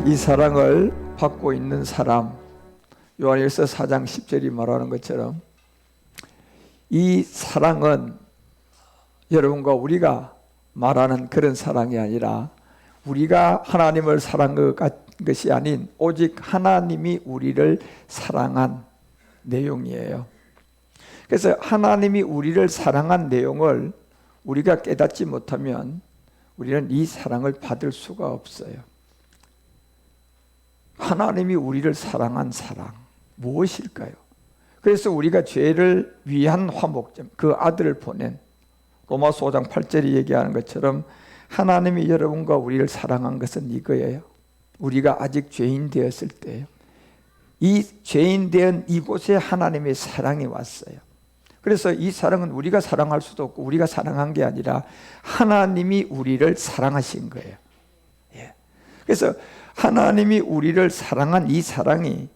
이 사랑을 받고 있는 사람, 요한일서 4장 10절이 말하는 것처럼 이 사랑은 여러분과 우리가 말하는 그런 사랑이 아니라 우리가 하나님을 사랑한 것이 아닌 오직 하나님이 우리를 사랑한 내용이에요. 그래서 하나님이 우리를 사랑한 내용을 우리가 깨닫지 못하면 우리는 이 사랑을 받을 수가 없어요. 하나님이 우리를 사랑한 사랑 무엇일까요? 그래서 우리가 죄를 위한 화목제물, 그 아들을 보낸 로마서 5장 8절이 얘기하는 것처럼 하나님이 여러분과 우리를 사랑한 것은 이거예요. 우리가 아직 죄인 되었을 때예요. 이 죄인 된 이곳에 하나님의 사랑이 왔어요. 그래서 이 사랑은 우리가 사랑할 수도 없고 우리가 사랑한 게 아니라 하나님이 우리를 사랑하신 거예요. 그래서 하나님이 우리를 사랑한 이 사랑이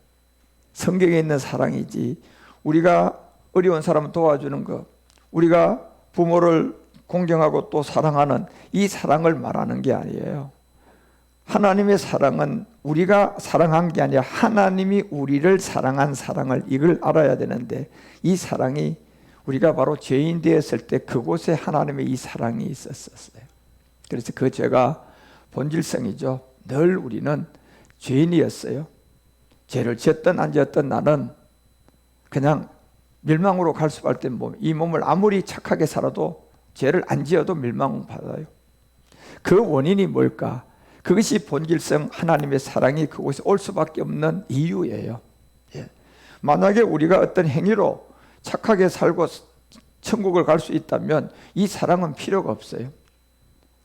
성경에 있는 사랑이지, 우리가 어려운 사람을 도와주는 것, 우리가 부모를 공경하고 또 사랑하는 이 사랑을 말하는 게 아니에요. 하나님의 사랑은 우리가 사랑한 게 아니라 하나님이 우리를 사랑한 사랑을, 이걸 알아야 되는데, 이 사랑이 우리가 바로 죄인 되었을 때 그곳에 하나님의 이 사랑이 있었어요. 그래서 그 죄가 본질성이죠. 늘 우리는 죄인이었어요. 죄를 지었든 안 지었든 나는 그냥 멸망으로 갈 수밖에 없는, 이 몸을 아무리 착하게 살아도 죄를 안 지어도 멸망받아요. 그 원인이 뭘까? 그것이 본질성 하나님의 사랑이 그곳에 올 수밖에 없는 이유예요. 만약에 우리가 어떤 행위로 착하게 살고 천국을 갈 수 있다면 이 사랑은 필요가 없어요.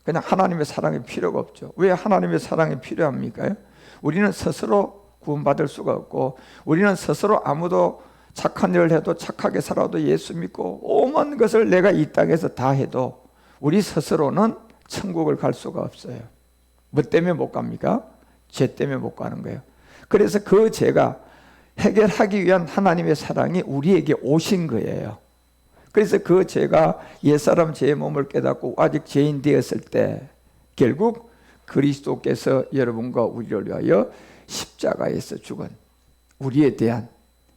그냥 하나님의 사랑이 필요가 없죠. 왜 하나님의 사랑이 필요합니까? 우리는 스스로 구원받을 수가 없고, 우리는 스스로 아무도 착한 일을 해도, 착하게 살아도, 예수 믿고 오만 것을 내가 이 땅에서 다 해도 우리 스스로는 천국을 갈 수가 없어요. 뭐 때문에 못 갑니까? 죄 때문에 못 가는 거예요. 그래서 그 죄가 해결하기 위한 하나님의 사랑이 우리에게 오신 거예요. 그래서 그 죄가 옛사람 죄의 몸을 깨닫고 아직 죄인 되었을 때 결국 그리스도께서 여러분과 우리를 위하여 십자가에서 죽은 우리에 대한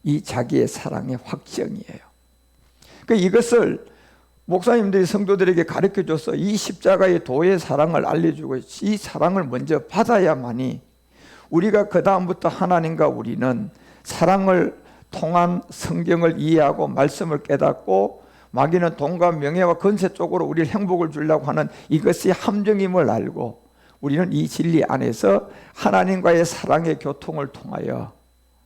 이 자기의 사랑의 확정이에요. 그러니까 이것을 목사님들이 성도들에게 가르쳐줘서 이 십자가의 도의 사랑을 알려주고 이 사랑을 먼저 받아야만이 우리가 그 다음부터 하나님과 우리는 사랑을 통한 성경을 이해하고 말씀을 깨닫고 마귀는 돈과 명예와 권세 쪽으로 우리를 행복을 주려고 하는 이것이 함정임을 알고 우리는 이 진리 안에서 하나님과의 사랑의 교통을 통하여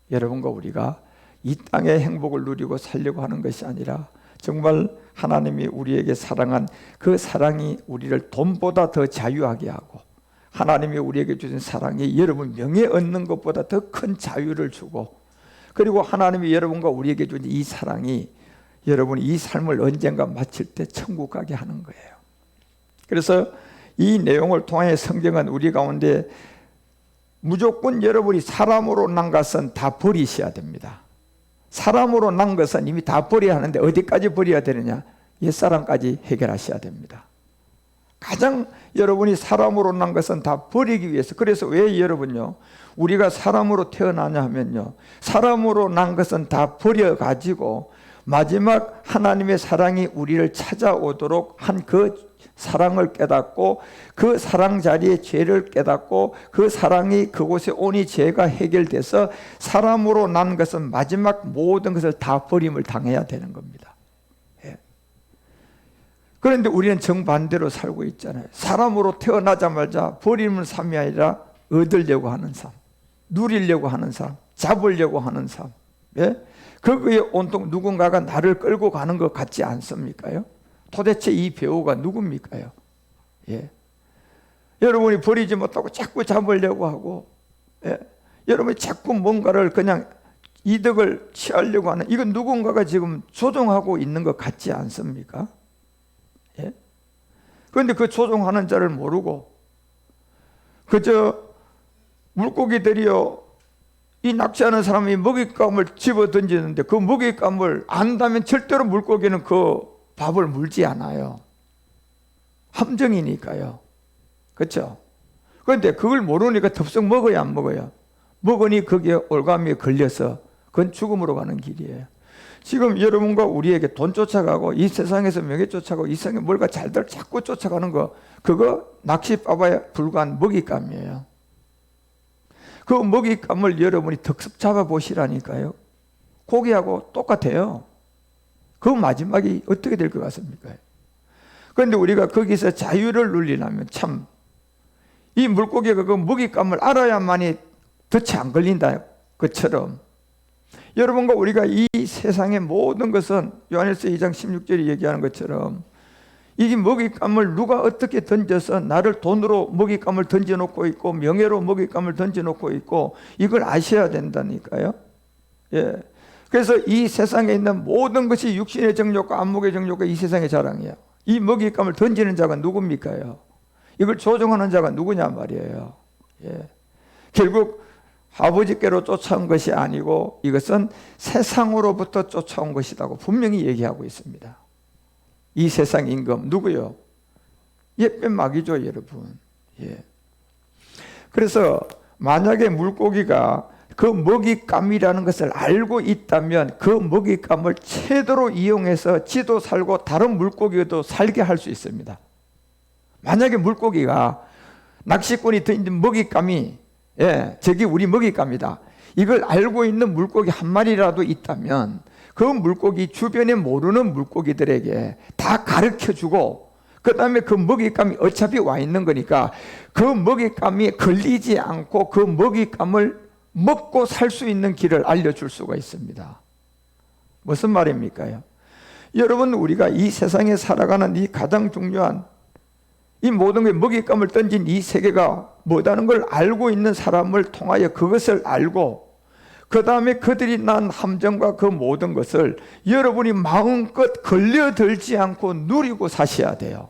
여러분과 우리가 이 땅의 행복을 누리고 살려고 하는 것이 아니라 정말 하나님이 우리에게 사랑한 그 사랑이 우리를 돈보다 더 자유하게 하고, 하나님이 우리에게 주신 사랑이 여러분 명예 얻는 것보다 더 큰 자유를 주고, 그리고 하나님이 여러분과 우리에게 주신 이 사랑이 여러분이 이 삶을 언젠가 마칠 때 천국 가게 하는 거예요. 그래서 이 내용을 통해 성경은 우리 가운데 무조건 여러분이 사람으로 난 것은 다 버리셔야 됩니다. 사람으로 난 것은 이미 다 버려야 하는데 어디까지 버려야 되느냐? 옛사람까지 해결하셔야 됩니다. 가장 여러분이 사람으로 난 것은 다 버리기 위해서. 그래서 왜 여러분요, 우리가 사람으로 태어나냐 하면요, 사람으로 난 것은 다 버려가지고 마지막 하나님의 사랑이 우리를 찾아오도록 한 그 사랑을 깨닫고, 그 사랑 자리에 죄를 깨닫고, 그 사랑이 그곳에 오니 죄가 해결돼서 사람으로 난 것은 마지막 모든 것을 다 버림을 당해야 되는 겁니다. 그런데 우리는 정반대로 살고 있잖아요. 사람으로 태어나자마자 버림을 삶이 아니라 얻으려고 하는 삶, 누리려고 하는 삶, 잡으려고 하는 삶. 거기에 온통 누군가가 나를 끌고 가는 것 같지 않습니까요? 도대체 이 배우가 누굽니까요? 여러분이 버리지 못하고 자꾸 잡으려고 하고, 여러분이 자꾸 뭔가를 그냥 이득을 취하려고 하는, 이건 누군가가 지금 조종하고 있는 것 같지 않습니까? 그런데 그 조종하는 자를 모르고 그저 물고기들이요, 이 낚시하는 사람이 먹잇감을 집어 던지는데 그 먹잇감을 안다면 절대로 물고기는 그 밥을 물지 않아요. 함정이니까요. 그렇죠? 그런데 그걸 모르니까 덥석 먹어야 안 먹어요? 먹으니 거기에 올가미에 걸려서 그건 죽음으로 가는 길이에요. 지금 여러분과 우리에게 돈 쫓아가고 이 세상에서 명예 쫓아가고 이 세상에 뭘가 잘들 자꾸 쫓아가는 거, 그거 낚싯바바에 불과한 먹잇감이에요. 그 먹잇감을 여러분이 덕석 잡아보시라니까요. 고기하고 똑같아요. 그 마지막이 어떻게 될 것 같습니까? 그런데 우리가 거기서 자유를 누리려면 참 이 물고기가 그 먹잇감을 알아야만이 덫에 안 걸린다 것처럼 여러분과 우리가 이 세상의 모든 것은 요한일서 2장 16절이 얘기하는 것처럼 이 먹잇감을 누가 어떻게 던져서 나를 돈으로 먹잇감을 던져놓고 있고 명예로 먹잇감을 던져놓고 있고 이걸 아셔야 된다니까요. 예. 그래서 이 세상에 있는 모든 것이 육신의 정욕과 안목의 정욕과 이 세상의 자랑이에요. 이 먹잇감을 던지는 자가 누굽니까요? 이걸 조종하는 자가 누구냐 말이에요. 예. 결국 아버지께로 쫓아온 것이 아니고 이것은 세상으로부터 쫓아온 것이라고 분명히 얘기하고 있습니다. 이 세상 임금 누구요? 옛뱀 마귀죠, 여러분. 예. 그래서 만약에 물고기가 그 먹잇감이라는 것을 알고 있다면 그 먹잇감을 최대로 이용해서 지도 살고 다른 물고기도 살게 할 수 있습니다. 만약에 물고기가 낚시꾼이 던진 먹잇감이 저기 우리 먹잇감이다, 이걸 알고 있는 물고기 한 마리라도 있다면 그 물고기 주변에 모르는 물고기들에게 다 가르쳐주고 그 다음에 그 먹잇감이 어차피 와 있는 거니까 그 먹잇감이 걸리지 않고 그 먹잇감을 먹고 살 수 있는 길을 알려줄 수가 있습니다. 무슨 말입니까? 여러분, 우리가 이 세상에 살아가는 이 가장 중요한 이 모든 게 먹잇감을 던진 이 세계가 뭐다는 걸 알고 있는 사람을 통하여 그것을 알고 그 다음에 그들이 난 함정과 그 모든 것을 여러분이 마음껏 걸려들지 않고 누리고 사셔야 돼요.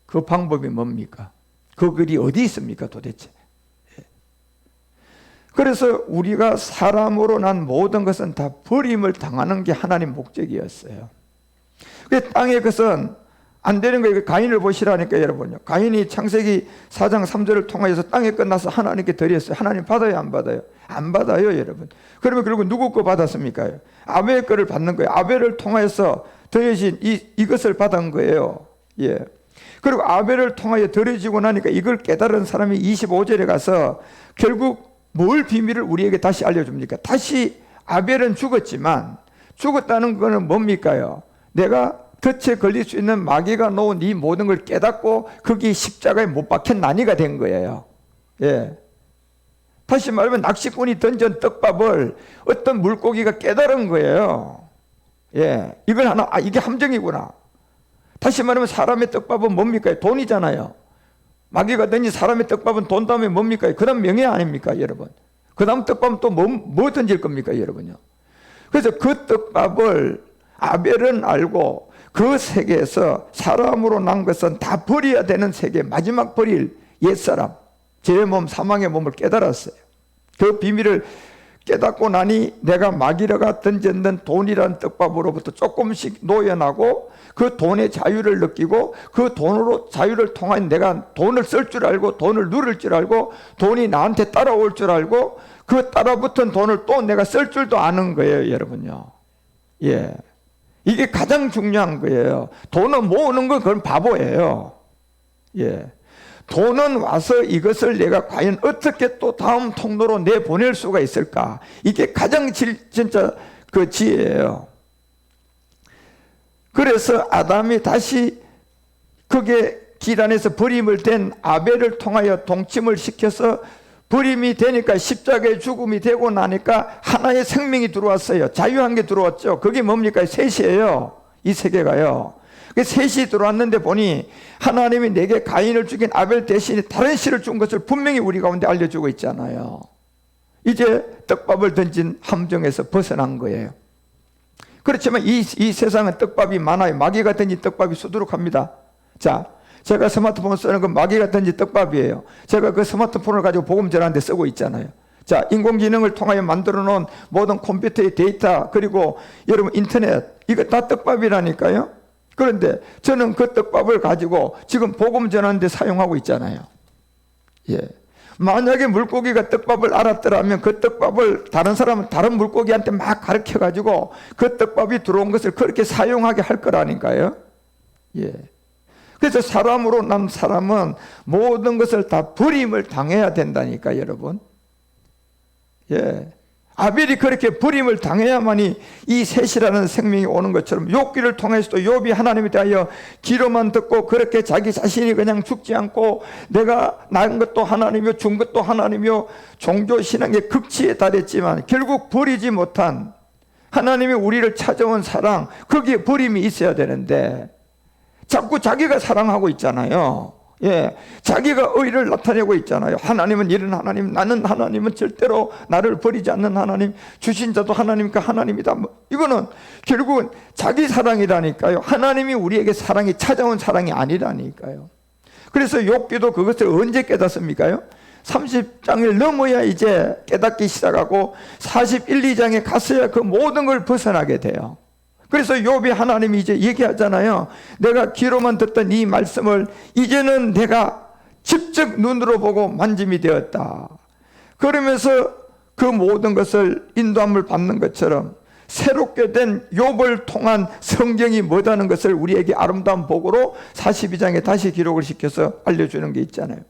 그 방법이 뭡니까? 그 글이 어디 있습니까 도대체? 그래서 우리가 사람으로 난 모든 것은 다 버림을 당하는 게 하나님 목적이었어요. 땅의 것은 안 되는 거예요. 가인을 보시라니까 여러분요. 가인이 창세기 4장 3절을 통하여서 땅에 끝나서 하나님께 드렸어요. 하나님 받아요, 안 받아요? 안 받아요, 여러분. 그러면 결국 누구 거 받았습니까? 아벨 거를 받는 거예요. 아벨을 통하여서 더해진 이것을 받은 거예요. 예. 그리고 아벨을 통하여 더해지고 나니까 이걸 깨달은 사람이 25절에 가서 결국 뭘 비밀을 우리에게 다시 알려줍니까? 다시 아벨은 죽었지만 죽었다는 거는 뭡니까요? 내가 덫에 걸릴 수 있는 마귀가 놓은 이 모든 걸 깨닫고 거기 십자가에 못 박힌 난이가 된 거예요. 예. 다시 말하면 낚시꾼이 던진 떡밥을 어떤 물고기가 깨달은 거예요. 예. 이걸 하나, 이게 함정이구나. 다시 말하면 사람의 떡밥은 뭡니까? 돈이잖아요. 마귀가 던진 사람의 떡밥은 돈 다음에 뭡니까? 그 다음 명예 아닙니까, 여러분? 그 다음 떡밥은 또 뭐 던질 겁니까, 여러분요? 그래서 그 떡밥을 아벨은 알고 그 세계에서 사람으로 난 것은 다 버려야 되는 세계, 마지막 버릴 옛사람, 제 몸, 사망의 몸을 깨달았어요. 그 비밀을 깨닫고 나니 내가 마귀가 던졌는 돈이라는 떡밥으로부터 조금씩 노연하고 그 돈의 자유를 느끼고 그 돈으로 자유를 통하여 내가 돈을 쓸 줄 알고 돈을 누릴 줄 알고 돈이 나한테 따라올 줄 알고 그 따라붙은 돈을 또 내가 쓸 줄도 아는 거예요, 여러분요. 예. 이게 가장 중요한 거예요. 돈은 모으는 건 그건 바보예요. 예. 돈은 와서 이것을 내가 과연 어떻게 또 다음 통로로 내보낼 수가 있을까? 이게 가장 진짜 그 지혜예요. 그래서 아담이 다시 그게 길 안에서 버림을 된 아벨을 통하여 동침을 시켜서 버림이 되니까 십자가의 죽음이 되고 나니까 하나의 생명이 들어왔어요. 자유한 게 들어왔죠. 그게 뭡니까? 셋이에요. 이 세계가요. 셋이 들어왔는데 보니 하나님이 내게 가인을 죽인 아벨 대신에 다른 씨를 준 것을 분명히 우리 가운데 알려주고 있잖아요. 이제 떡밥을 던진 함정에서 벗어난 거예요. 그렇지만 이 세상은 떡밥이 많아요. 마귀가 던진 떡밥이 수두룩합니다. 자, 제가 스마트폰 쓰는 건 마귀가 던진 떡밥이에요. 제가 그 스마트폰을 가지고 복음 전하는데 쓰고 있잖아요. 자, 인공지능을 통하여 만들어 놓은 모든 컴퓨터의 데이터, 그리고 여러분 인터넷, 이거 다 떡밥이라니까요. 그런데 저는 그 떡밥을 가지고 지금 복음 전하는데 사용하고 있잖아요. 예. 만약에 물고기가 떡밥을 알았더라면 그 떡밥을 다른 사람은 다른 물고기한테 막 가르쳐 가지고 그 떡밥이 들어온 것을 그렇게 사용하게 할 거라니까요. 예. 그래서 사람으로 난 사람은 모든 것을 다 버림을 당해야 된다니까, 여러분. 예. 아벨이 그렇게 버림을 당해야만이 이 셋이라는 생명이 오는 것처럼 욥기를 통해서도 욥이 하나님에 대하여 기로만 듣고 그렇게 자기 자신이 그냥 죽지 않고 내가 낳은 것도 하나님이요 준 것도 하나님이요 종교신앙의 극치에 달했지만 결국 버리지 못한 하나님이 우리를 찾아온 사랑, 거기에 버림이 있어야 되는데 자꾸 자기가 사랑하고 있잖아요. 예, 자기가 의를 나타내고 있잖아요. 하나님은 이런 하나님, 나는 하나님은 절대로 나를 버리지 않는 하나님, 주신 자도 하나님이니까 하나님이다. 이거는 결국은 자기 사랑이라니까요. 하나님이 우리에게 사랑이 찾아온 사랑이 아니라니까요. 그래서 욥기도 그것을 언제 깨닫습니까요? 30장을 넘어야 이제 깨닫기 시작하고 41, 2장에 갔어야 그 모든 걸 벗어나게 돼요. 그래서 욥이 하나님이 이제 얘기하잖아요. 내가 귀로만 듣던 이 말씀을 이제는 내가 직접 눈으로 보고 만짐이 되었다. 그러면서 그 모든 것을 인도함을 받는 것처럼 새롭게 된 욥을 통한 성경이 뭐다는 것을 우리에게 아름다운 복으로 42장에 다시 기록을 시켜서 알려주는 게 있잖아요.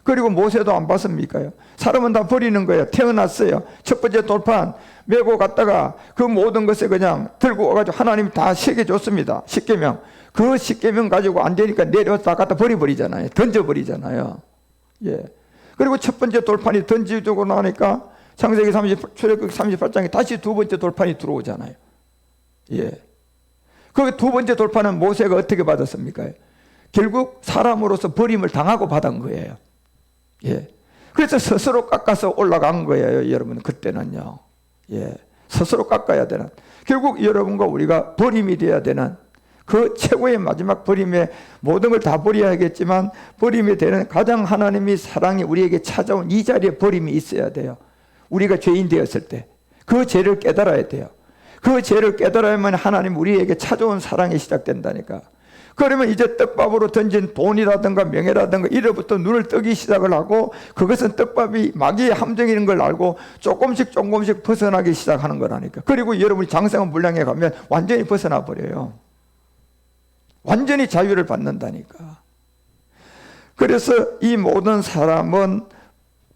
그리고 모세도 안 봤습니까요? 사람은 다 버리는 거예요. 태어났어요. 첫 번째 돌판 메고 갔다가 그 모든 것을 그냥 들고 와가지고 하나님이 다 새겨줬습니다. 십계명. 그 십계명 가지고 안 되니까 내려서 갖다 버려버리잖아요. 던져버리잖아요. 예. 그리고 첫 번째 돌판이 던지고 나니까 창세기 출애굽기 38장에 다시 두 번째 돌판이 들어오잖아요. 예. 그 두 번째 돌판은 모세가 어떻게 받았습니까? 결국 사람으로서 버림을 당하고 받은 거예요. 예. 그래서 스스로 깎아서 올라간 거예요, 여러분. 그때는요. 예. 스스로 깎아야 되는. 결국 여러분과 우리가 버림이 되어야 되는 그 최고의 마지막 버림에 모든 걸 다 버려야겠지만 버림이 되는 가장 하나님이 사랑이 우리에게 찾아온 이 자리에 버림이 있어야 돼요. 우리가 죄인 되었을 때 그 죄를 깨달아야 돼요. 그 죄를 깨달아야만 하나님 우리에게 찾아온 사랑이 시작된다니까. 그러면 이제 떡밥으로 던진 돈이라든가 명예라든가 이로부터 눈을 뜨기 시작을 하고 그것은 떡밥이 마귀의 함정인 걸 알고 조금씩 벗어나기 시작하는 거라니까. 그리고 여러분이 장성한 물량에 가면 완전히 벗어나 버려요. 완전히 자유를 받는다니까. 그래서 이 모든 사람은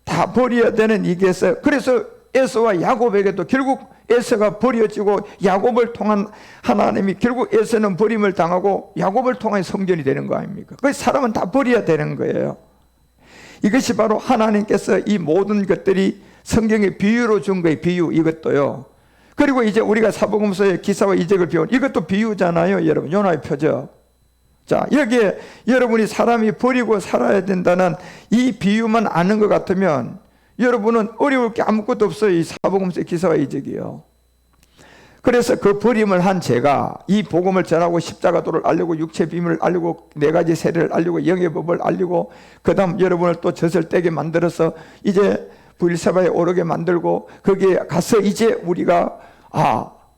다 버려야 되는 이게서 그래서 에서와 야곱에게도 결국 에서가 버려지고 야곱을 통한 하나님이 결국 에서는 버림을 당하고 야곱을 통한 성전이 되는 거 아닙니까? 그 사람은 다 버려야 되는 거예요. 이것이 바로 하나님께서 이 모든 것들이 성경의 비유로 준 거예요. 비유 이것도요. 그리고 이제 우리가 사복음서의 기사와 이적을 배운 이것도 비유잖아요, 여러분. 요나의 표적. 자, 여기에 여러분이 사람이 버리고 살아야 된다는 이 비유만 아는 것 같으면 여러분은 어려울 게 아무것도 없어요. 이 사복음서의 기사와 이적이요. 그래서 그 버림을 한 제가 이 복음을 전하고 십자가도를 알리고 육체 비밀을 알리고 네 가지 세례를 알리고 영의 법을 알리고 그 다음 여러분을 또 젖을 떼게 만들어서 이제 부일세바에 오르게 만들고 거기에 가서 이제 우리가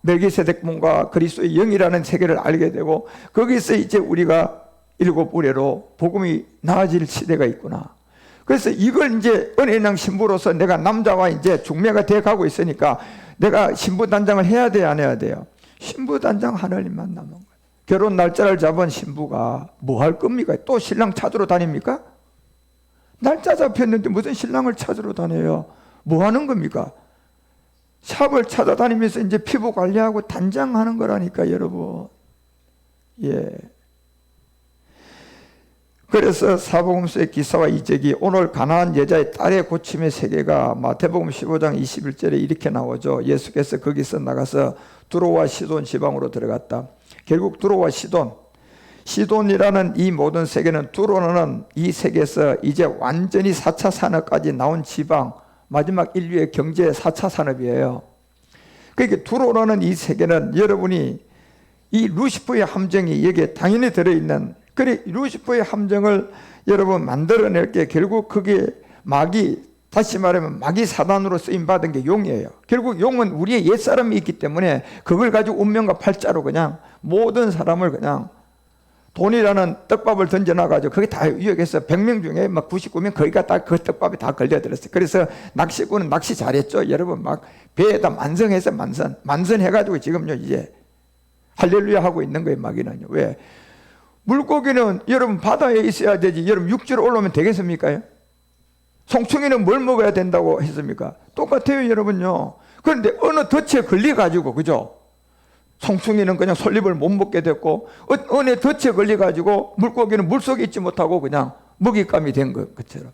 멜기세덱문과 그리스도의 영이라는 세계를 알게 되고 거기서 이제 우리가 일곱 의례로 복음이 나아질 시대가 있구나. 그래서 이걸 이제 은혜인양 신부로서 내가 남자와 이제 중매가 돼 가고 있으니까 내가 신부단장을 해야 돼요, 안 해야 돼요? 신부단장 하나님만 남은 거예요. 결혼 날짜를 잡은 신부가 뭐 할 겁니까? 또 신랑 찾으러 다닙니까? 날짜 잡혔는데 무슨 신랑을 찾으러 다녀요? 뭐 하는 겁니까? 샵을 찾아다니면서 이제 피부 관리하고 단장하는 거라니까, 여러분. 예. 그래서 사복음서의 기사와 이적이 오늘 가나안 여자의 딸의 고침의 세계가 마태복음 15장 21절에 이렇게 나오죠. 예수께서 거기서 나가서 두로와 시돈 지방으로 들어갔다. 결국 두로와 시돈이라는 이 모든 세계는 두로는 이 세계에서 이제 완전히 4차 산업까지 나온 지방, 마지막 인류의 경제 4차 산업이에요. 그러니까 두로라는 이 세계는 여러분이 이 루시퍼의 함정이 여기에 당연히 들어있는 그래 루시퍼의 함정을 여러분 만들어낼 게 결국 그게 마귀, 다시 말하면 마귀 사단으로 쓰임받은 게 용이에요. 결국 용은 우리의 옛사람이 있기 때문에 그걸 가지고 운명과 팔자로 그냥 모든 사람을 그냥 돈이라는 떡밥을 던져놔가지고 그게 다 유혹해서 100명 중에 막 99명 거기가 다 그 떡밥에 다 걸려들었어요. 그래서 낚시꾼은 낚시 잘했죠. 여러분 막 배에다 만성해서 만선해가지고 지금요 이제 할렐루야 하고 있는 거예요. 마귀는요. 왜? 물고기는 여러분 바다에 있어야 되지 여러분 육지로 올라오면 되겠습니까? 송충이는 뭘 먹어야 된다고 했습니까? 똑같아요 여러분요. 그런데 어느 덫에 걸려가지고 그죠? 송충이는 그냥 솔잎을 못 먹게 됐고 어느 덫에 걸려가지고 물고기는 물속에 있지 못하고 그냥 먹잇감이 된 것처럼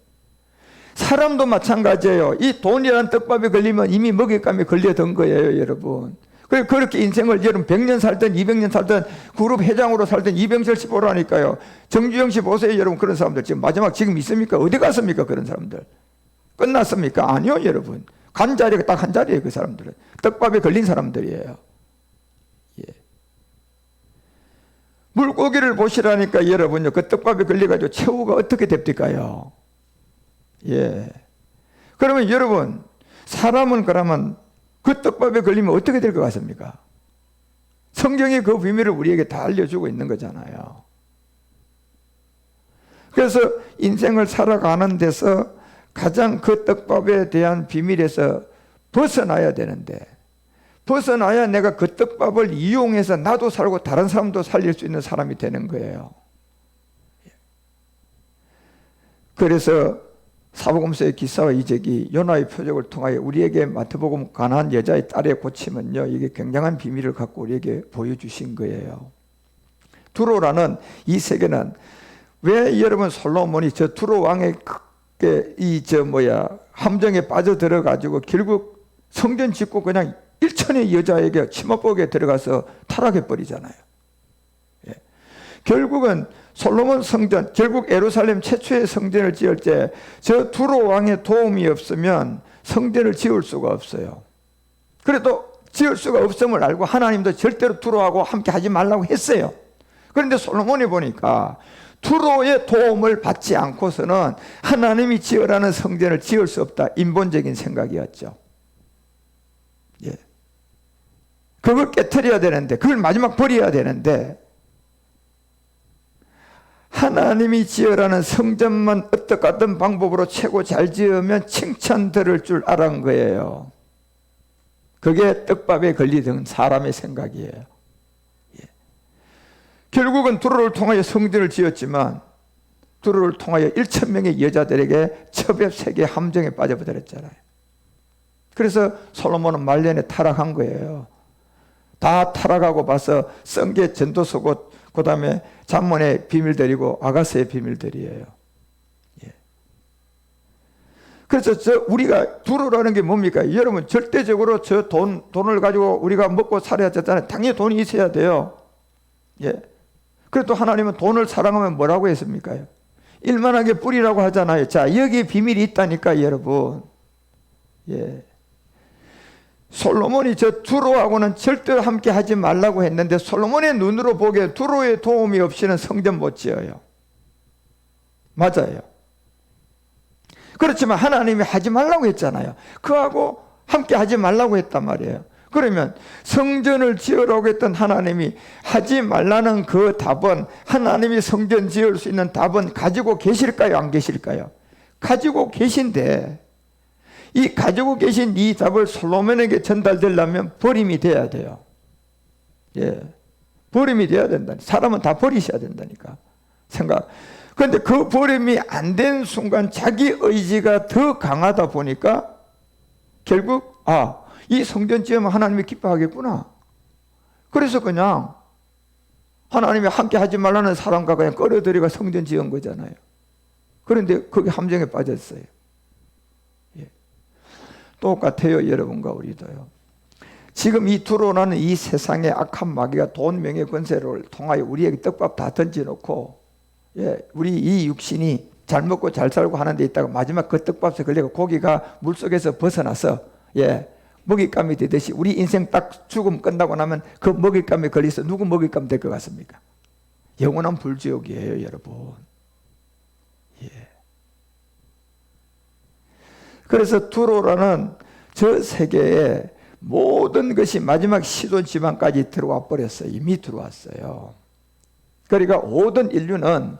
사람도 마찬가지예요. 이 돈이라는 떡밥에 걸리면 이미 먹잇감에 걸려든 거예요 여러분. 그렇게 인생을 여러분 100년 살든 200년 살든 그룹 회장으로 살든 이병철 씨 보라니까요. 정주영 씨 보세요 여러분. 그런 사람들 지금 마지막 지금 있습니까? 어디 갔습니까? 그런 사람들 끝났습니까? 아니요 여러분. 간 자리가 딱 한 자리예요. 그 사람들은 떡밥에 걸린 사람들이에요. 예. 물고기를 보시라니까 여러분요. 그 떡밥에 걸려가지고 최후가 어떻게 됩니까요? 예. 그러면 여러분 사람은 그러면 그 떡밥에 걸리면 어떻게 될 것 같습니까? 성경이 그 비밀을 우리에게 다 알려주고 있는 거잖아요. 그래서 인생을 살아가는 데서 가장 그 떡밥에 대한 비밀에서 벗어나야 되는데 벗어나야 내가 그 떡밥을 이용해서 나도 살고 다른 사람도 살릴 수 있는 사람이 되는 거예요. 그래서 사복음서의 기사와 이적이 요나의 표적을 통하여 우리에게 마태복음 가나안 여자의 딸의 고침은요 이게 굉장한 비밀을 갖고 우리에게 보여주신 거예요. 두로라는 이 세계는 왜 여러분 솔로몬이 저 두로 왕의 함정에 빠져들어 가지고 결국 성전 짓고 그냥 1천의 여자에게 치마복에 들어가서 타락해 버리잖아요. 예. 결국은 솔로몬 성전, 결국 예루살렘 최초의 성전을 지을 때 저 두로 왕의 도움이 없으면 성전을 지을 수가 없어요. 그래도 지을 수가 없음을 알고 하나님도 절대로 두로하고 함께 하지 말라고 했어요. 그런데 솔로몬이 보니까 두로의 도움을 받지 않고서는 하나님이 지으라는 성전을 지을 수 없다. 인본적인 생각이었죠. 예. 그걸 깨트려야 되는데 그걸 마지막 버려야 되는데 하나님이 지으라는 성전만 어떤 방법으로 최고 잘 지으면 칭찬 들을 줄 알은 거예요. 그게 떡밥에 걸리던 사람의 생각이에요. 예. 결국은 두로를 통하여 성전을 지었지만 두로를 통하여 1,000명의 여자들에게 첩의 세계 함정에 빠져버렸잖아요. 그래서 솔로몬은 말년에 타락한 거예요. 다 타락하고 봐서 성계 전도서고 그 다음에 잠언의 비밀들이고 아가서의 비밀들이에요. 예. 그래서 우리가 두로라는 게 뭡니까? 여러분 절대적으로 저 돈을 가지고 우리가 먹고 살아야 되잖아요. 당연히 돈이 있어야 돼요. 예. 그래도 하나님은 돈을 사랑하면 뭐라고 했습니까? 일만하게 뿌리라고 하잖아요. 자, 여기에 비밀이 있다니까 여러분. 예. 솔로몬이 저 두로하고는 절대로 함께 하지 말라고 했는데 솔로몬의 눈으로 보기에 두로의 도움이 없이는 성전 못 지어요. 맞아요. 그렇지만 하나님이 하지 말라고 했잖아요. 그하고 함께 하지 말라고 했단 말이에요. 그러면 성전을 지으라고 했던 하나님이 하지 말라는 그 답은 하나님이 성전 지을 수 있는 답은 가지고 계실까요? 안 계실까요? 가지고 계신데 이 가지고 계신 이 답을 솔로몬에게 전달되려면 버림이 돼야 돼요. 예, 버림이 돼야 된다. 사람은 다 버리셔야 된다니까. 그런데 그 버림이 안 된 순간 자기 의지가 더 강하다 보니까 결국 이 성전 지으면 하나님이 기뻐하겠구나. 그래서 그냥 하나님이 함께 하지 말라는 사람과 그냥 끌어들이가 성전 지은 거잖아요. 그런데 거기 함정에 빠졌어요. 똑같아요. 여러분과 우리도요. 지금 이 두로라는 이 세상의 악한 마귀가 돈, 명예, 권세를 통하여 우리에게 떡밥 다 던져놓고 우리 이 육신이 잘 먹고 잘 살고 하는 데 있다가 마지막 그 떡밥에 걸려서 고기가 물속에서 벗어나서 먹잇감이 되듯이 우리 인생 딱 죽음 끝나고 나면 그 먹잇감에 걸려서 누구 먹잇감 될 것 같습니까? 영원한 불지옥이에요 여러분. 그래서 두로라는 저 세계에 모든 것이 마지막 시돈 지방까지 들어와 버렸어요. 이미 들어왔어요. 그러니까 모든 인류는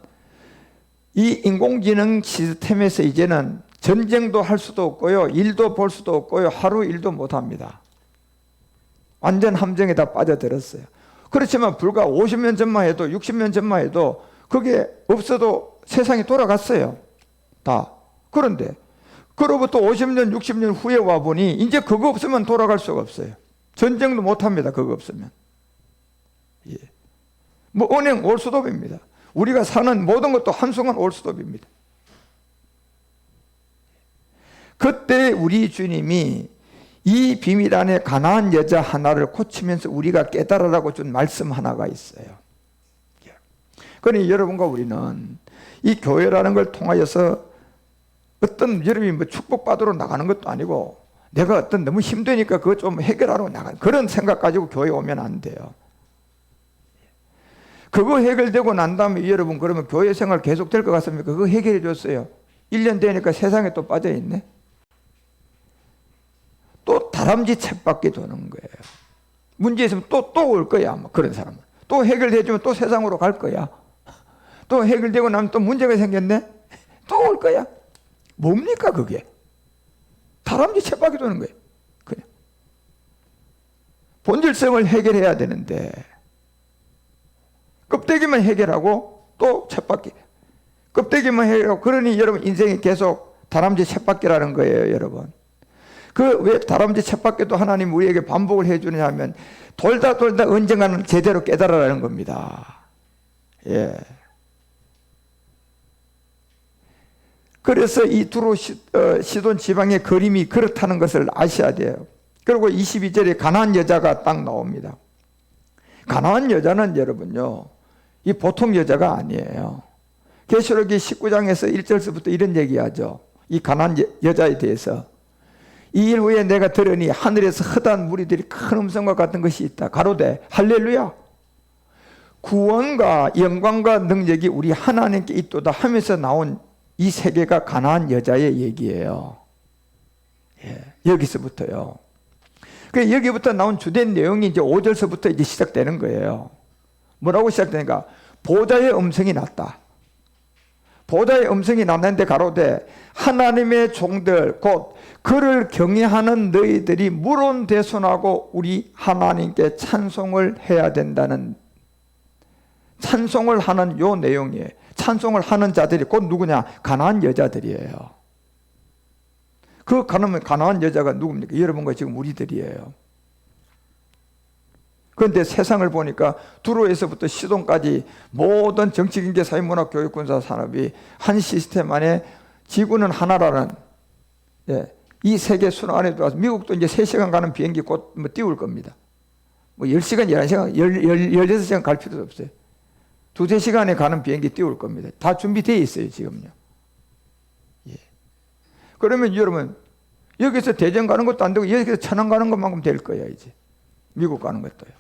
이 인공지능 시스템에서 이제는 전쟁도 할 수도 없고요, 일도 볼 수도 없고요, 하루 일도 못합니다. 완전 함정에 다 빠져들었어요. 그렇지만 불과 50년 전만 해도, 60년 전만 해도 그게 없어도 세상이 돌아갔어요, 다. 그런데 그로부터 50년, 60년 후에 와보니 이제 그거 없으면 돌아갈 수가 없어요. 전쟁도 못합니다, 그거 없으면. 예. 뭐 은행 올스톱입니다. 우리가 사는 모든 것도 한순간 올스톱입니다. 그때 우리 주님이 이 비밀 안에 가난한 여자 하나를 고치면서 우리가 깨달으라고 준 말씀 하나가 있어요. 그러니 여러분과 우리는 이 교회라는 걸 통하여서 어떤 여러분이 뭐 축복받으러 나가는 것도 아니고 내가 어떤 너무 힘드니까 그거 좀 해결하러 나가는 그런 생각 가지고 교회 오면 안 돼요. 그거 해결되고 난 다음에 여러분 그러면 교회 생활 계속 될 것 같습니까? 그거 해결해 줬어요. 1년 되니까 세상에 또 빠져있네. 또 다람쥐 쳇바퀴 도는 거예요. 문제 있으면 또 올 거야, 아마 그런 사람은. 또 해결되면 또 세상으로 갈 거야. 또 해결되고 나면 또 문제가 생겼네? 또 올 거야. 뭡니까 그게? 다람쥐 쳇바퀴 도는 거예요. 그냥 본질성을 해결해야 되는데 껍데기만 해결하고 또 쳇바퀴, 껍데기만 해결하고, 그러니 여러분 인생이 계속 다람쥐 쳇바퀴라는 거예요, 여러분. 그 왜 다람쥐 쳇바퀴도 하나님 우리에게 반복을 해주느냐 하면 돌다 언젠가는 제대로 깨달으라는 겁니다. 예. 그래서 이 두로 시돈 지방의 그림이 그렇다는 것을 아셔야 돼요. 그리고 22절에 가나안 여자가 딱 나옵니다. 가나안 여자는 여러분요, 이 보통 여자가 아니에요. 계시록이 19장에서 1절서부터 이런 얘기하죠. 이 가나안 여자에 대해서. 이 일 후에 내가 들으니 하늘에서 허다한 무리들이 큰 음성과 같은 것이 있다. 가로되 할렐루야, 구원과 영광과 능력이 우리 하나님께 있도다 하면서 나온 이 세계가 가나안 여자의 얘기예요. 예, 여기서부터요. 그 여기부터 나온 주된 내용이 이제 5절서부터 이제 시작되는 거예요. 뭐라고 시작되니까 보좌의 음성이 났다. 보좌의 음성이 났는데 가로되 하나님의 종들 곧 그를 경외하는 너희들이 물온대손하고 우리 하나님께 찬송을 해야 된다는, 찬송을 하는 요 내용이에요. 찬송을 하는 자들이 곧 누구냐? 가나안 여자들이에요. 그 가나안 여자가 누굽니까? 여러분과 지금 우리들이에요. 그런데 세상을 보니까 두로에서부터 시돈까지 모든 정치, 경제, 사회, 문화, 교육, 군사, 산업이 한 시스템 안에 지구는 하나라는, 예, 이 세계 순환 안에 들어와서 미국도 이제 3시간 가는 비행기 곧 뭐 띄울 겁니다. 뭐 10시간, 11시간, 16시간 갈 필요도 없어요. 2-3시간에 가는 비행기 띄울 겁니다. 다 준비되어 있어요, 지금요. 예. 그러면 여러분, 여기서 대전 가는 것도 안 되고 여기서 천안 가는 것만큼 될 거예요, 이제. 미국 가는 것도요.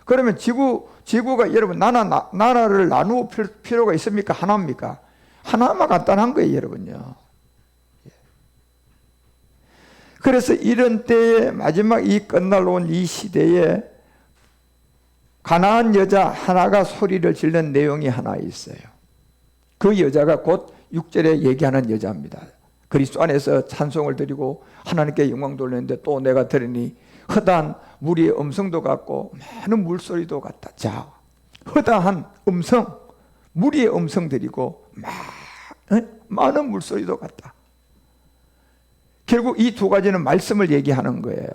그러면 지구가 여러분 나라를 나누어 필요가 있습니까? 하나입니까? 하나만 간단한 거예요, 여러분요. 그래서 이런 때에 마지막 이 끝날 온 이 시대에 가나안 여자 하나가 소리를 지르는 내용이 하나 있어요. 그 여자가 곧 6절에 얘기하는 여자입니다. 그리스도 안에서 찬송을 드리고 하나님께 영광 돌리는데 또 내가 들으니 허다한 무리의 음성도 같고 많은 물소리도 같다. 자, 허다한 음성, 무리의 음성들이고 많은 물소리도 같다. 결국 이 두 가지는 말씀을 얘기하는 거예요.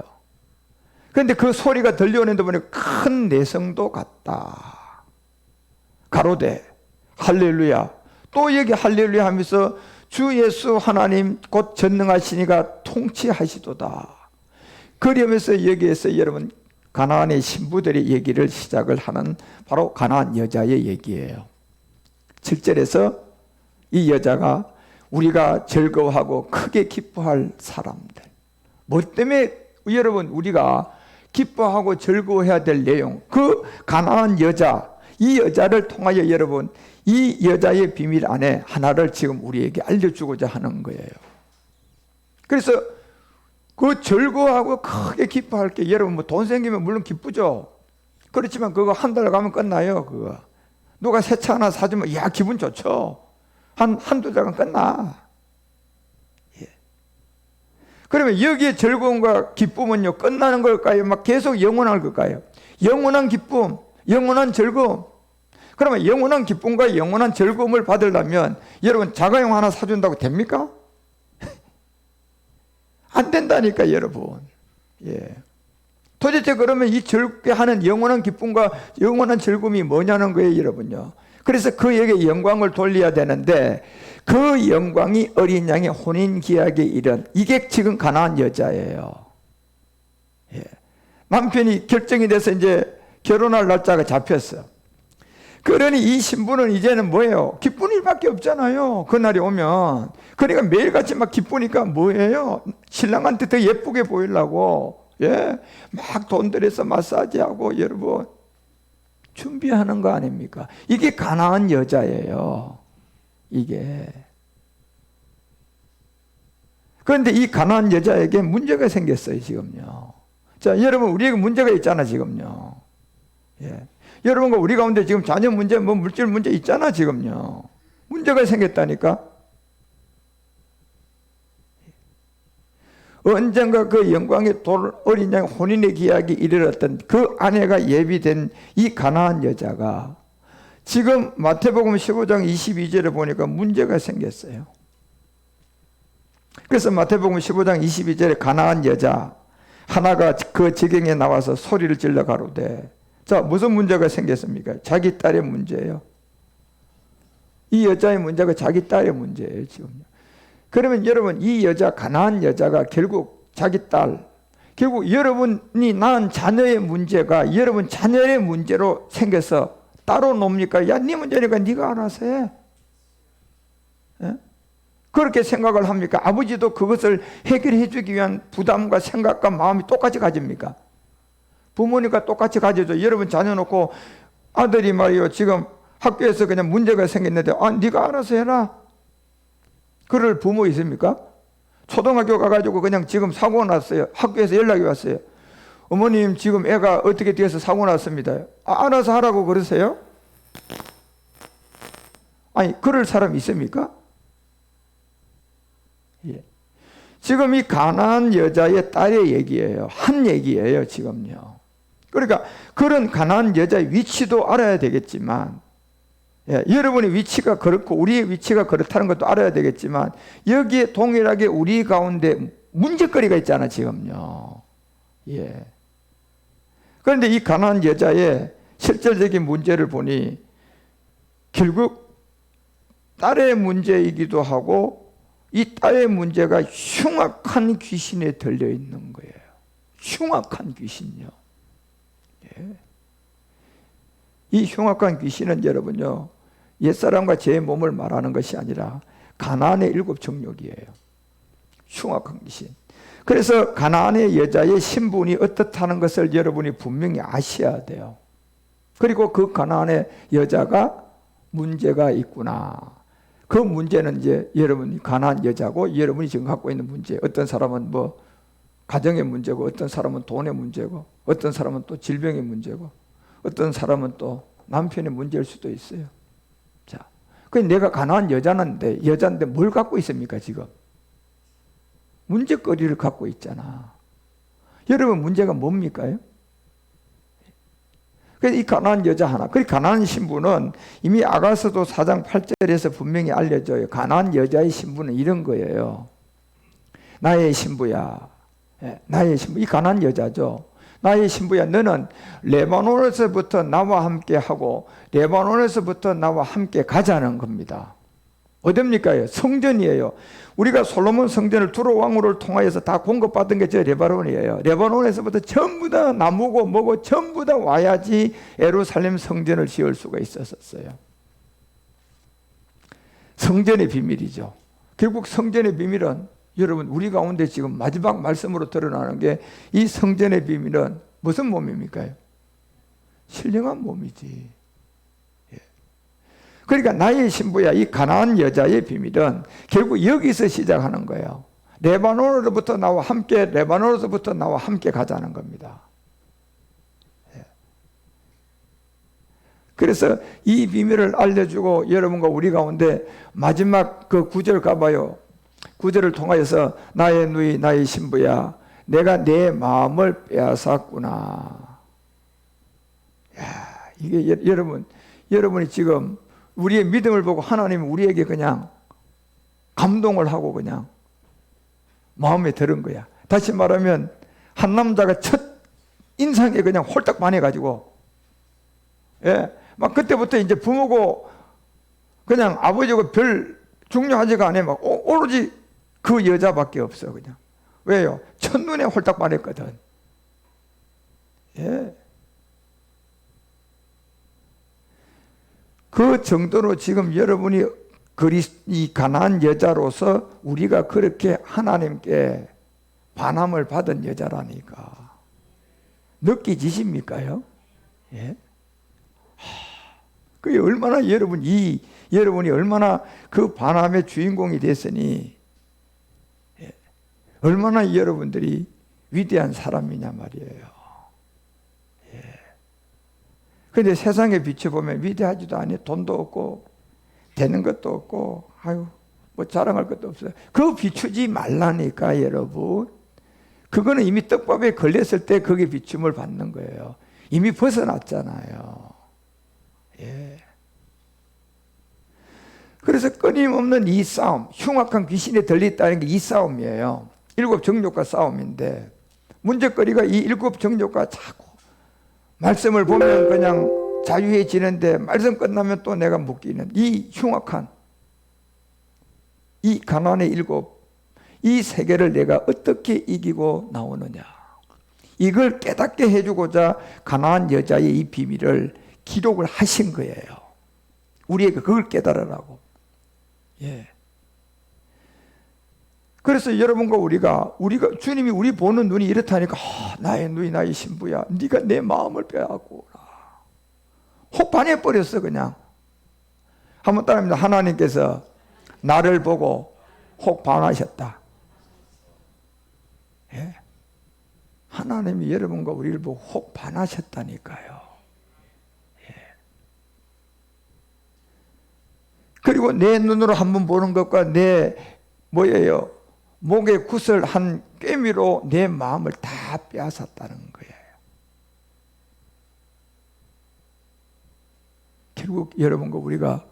그런데 그 소리가 들려오는데 보니까 큰 내성도 같다. 가로되 할렐루야. 또 여기 할렐루야 하면서 주 예수 하나님 곧 전능하시니가 통치하시도다. 그러면서 여기에서 여러분 가나안의 신부들의 얘기를 시작을 하는 바로 가나안 여자의 얘기예요. 7절에서 이 여자가 우리가 즐거워하고 크게 기뻐할 사람들. 뭐 때문에 여러분 우리가 기뻐하고 즐거워해야 될 내용, 그 가나안 여자, 이 여자를 통하여 여러분 이 여자의 비밀 안에 하나를 지금 우리에게 알려주고자 하는 거예요. 그래서 그 즐거워하고 크게 기뻐할 게 여러분 뭐 돈 생기면 물론 기쁘죠. 그렇지만 그거 한 달 가면 끝나요. 그거 누가 새 차 하나 사주면 야 기분 좋죠. 한두 달간 끝나. 예. 그러면 여기에 즐거움과 기쁨은요 끝나는 걸까요? 막 계속 영원할 걸까요? 영원한 기쁨, 영원한 즐거움. 그러면 영원한 기쁨과 영원한 즐거움을 받으려면 여러분 자가용 하나 사준다고 됩니까? 안 된다니까 여러분. 예. 도대체 그러면 이 즐겁게 하는 영원한 기쁨과 영원한 즐거움이 뭐냐는 거예요 여러분요. 그래서 그에게 영광을 돌려야 되는데 그 영광이 어린 양의 혼인기약에 이른 이게 지금 가나안 여자예요. 예. 남편이 결정이 돼서 이제 결혼할 날짜가 잡혔어. 그러니 이 신부는 이제는 뭐예요? 기쁜 일밖에 없잖아요. 그날이 오면. 그러니까 매일같이 막 기쁘니까 뭐예요? 신랑한테 더 예쁘게 보이려고 예, 막 돈 들여서 마사지하고 여러분 준비하는 거 아닙니까? 이게 가나안 여자예요. 이게. 그런데 이 가나안 여자에게 문제가 생겼어요 지금요. 자, 여러분 우리에게 문제가 있잖아 지금요. 예. 여러분과 우리 가운데 지금 자녀 문제, 뭐 물질 문제 있잖아 지금요. 문제가 생겼다니까. 언젠가 그 영광의 돌 어린 양 혼인의 기약이 이르렀던 그 아내가 예비된 이 가나안 여자가 지금 마태복음 15장 22절에 보니까 문제가 생겼어요. 그래서 마태복음 15장 22절에 가나안 여자 하나가 그 지경에 나와서 소리를 질러 가로되. 자, 무슨 문제가 생겼습니까? 자기 딸의 문제예요. 이 여자의 문제가 자기 딸의 문제예요 지금요. 그러면 여러분 이 여자 가나안 여자가 결국 자기 딸 결국 여러분이 낳은 자녀의 문제가 여러분 자녀의 문제로 생겨서 따로 놉니까? 야, 네 문제니까 네가 알아서 해. 예? 그렇게 생각을 합니까? 아버지도 그것을 해결해 주기 위한 부담과 생각과 마음이 똑같이 가집니까? 부모니까 똑같이 가지죠. 여러분 자녀 놓고 아들이 말이요 지금 학교에서 그냥 문제가 생겼는데 네가 알아서 해라. 그럴 부모 있습니까? 초등학교 가가지고 그냥 지금 사고 났어요. 학교에서 연락이 왔어요. 어머님 지금 애가 어떻게 돼서 사고 났습니다. 알아서 하라고 그러세요? 아니 그럴 사람 있습니까? 예. 지금 이 가나안 여자의 딸의 얘기예요. 한 얘기예요 지금요. 그러니까 그런 가나안 여자의 위치도 알아야 되겠지만 예, 여러분의 위치가 그렇고 우리의 위치가 그렇다는 것도 알아야 되겠지만 여기에 동일하게 우리 가운데 문제거리가 있잖아 지금요. 예. 그런데 이 가나안 여자의 실질적인 문제를 보니 결국 딸의 문제이기도 하고 이 딸의 문제가 흉악한 귀신에 들려 있는 거예요. 흉악한 귀신요. 예. 이 흉악한 귀신은 여러분요 옛사람과 제 몸을 말하는 것이 아니라 가나안의 일곱 정욕이에요. 흉악한 귀신. 그래서 가나안의 여자의 신분이 어떻다는 것을 여러분이 분명히 아셔야 돼요. 그리고 그 가나안의 여자가 문제가 있구나. 그 문제는 이제 여러분이 가나안 여자고 여러분이 지금 갖고 있는 문제. 어떤 사람은 뭐 가정의 문제고 어떤 사람은 돈의 문제고 어떤 사람은 또 질병의 문제고 어떤 사람은 또 남편의 문제일 수도 있어요. 자, 그 내가 가나안 여자인데 뭘 갖고 있습니까 지금? 문제거리를 갖고 있잖아. 여러분 문제가 뭡니까요? 그래서 이 가나안 여자 하나, 그 가나안 신부는 이미 아가서도 4장 8절에서 분명히 알려져요. 가나안 여자의 신부는 이런 거예요. 나의 신부야, 나의 신부, 이 가나안 여자죠. 나의 신부야, 너는 레바논에서부터 나와 함께 하고 레바논에서부터 나와 함께 가자는 겁니다. 어딥니까? 성전이에요. 우리가 솔로몬 성전을 두로 왕후를 통하여서 다 공급받은 게 저 레바논이에요. 레바논에서부터 전부 다 나무고 뭐고 전부 다 와야지 예루살렘 성전을 지을 수가 있었어요. 성전의 비밀이죠. 결국 성전의 비밀은 여러분 우리 가운데 지금 마지막 말씀으로 드러나는 게 이 성전의 비밀은 무슨 몸입니까? 신령한 몸이지. 예. 그러니까 나의 신부야, 이 가나안 여자의 비밀은 결국 여기서 시작하는 거예요. 레바논으로부터 나와 함께, 레바논으로부터 나와 함께 가자는 겁니다. 예. 그래서 이 비밀을 알려주고 여러분과 우리 가운데 마지막 그 구절 가봐요. 구절을 통하여서 나의 누이 나의 신부야 내가 내 마음을 빼앗았구나. 야, 이게 여러분이 지금 우리의 믿음을 보고 하나님이 우리에게 그냥 감동을 하고 그냥 마음에 드는 거야. 다시 말하면 한 남자가 첫 인상에 그냥 홀딱 반해가지고, 예, 막 그때부터 이제 부모고 그냥 아버지고 별 중요하지가 않아. 막 오로지 그 여자밖에 없어 그냥. 왜요? 첫눈에 홀딱 반했거든. 예. 그 정도로 지금 여러분이 이 가난한 여자로서 우리가 그렇게 하나님께 반함을 받은 여자라니까. 느끼지십니까요? 예? 그게 얼마나 여러분이 얼마나 그 반함의 주인공이 됐으니, 예, 얼마나 여러분들이 위대한 사람이냐 말이에요. 예. 근데 세상에 비춰보면 위대하지도 않아요. 돈도 없고 되는 것도 없고 아유 뭐 자랑할 것도 없어요. 그거 비추지 말라니까 여러분. 그거는 이미 떡밥에 걸렸을 때 거기에 비춤을 받는 거예요. 이미 벗어났잖아요. 예. 그래서 끊임없는 이 싸움, 흉악한 귀신에 들렸다는 게 이 싸움이에요. 7 정욕과 싸움인데 문제거리가 이 7 정욕과 자꾸 말씀을 보면 그냥 자유해지는데 말씀 끝나면 또 내가 묶이는 이 흉악한 이 가난의 7, 이 세계를 내가 어떻게 이기고 나오느냐. 이걸 깨닫게 해주고자 가난한 여자의 이 비밀을 기록을 하신 거예요. 우리에게 그걸 깨달으라고. 예. 그래서 여러분과 우리가 주님이 우리 보는 눈이 이렇다니까 나의 누이 나의 신부야 네가 내 마음을 빼앗고 혹 반해버렸어 그냥. 한번 따라합니다. 하나님께서 나를 보고 혹 반하셨다. 예. 하나님이 여러분과 우리를 보고 혹 반하셨다니까요. 예. 그리고 내 눈으로 한번 보는 것과 내 뭐예요? 목에 굿을 한 꿰미로 내 마음을 다 빼앗았다는 거예요. 결국 여러분과 우리가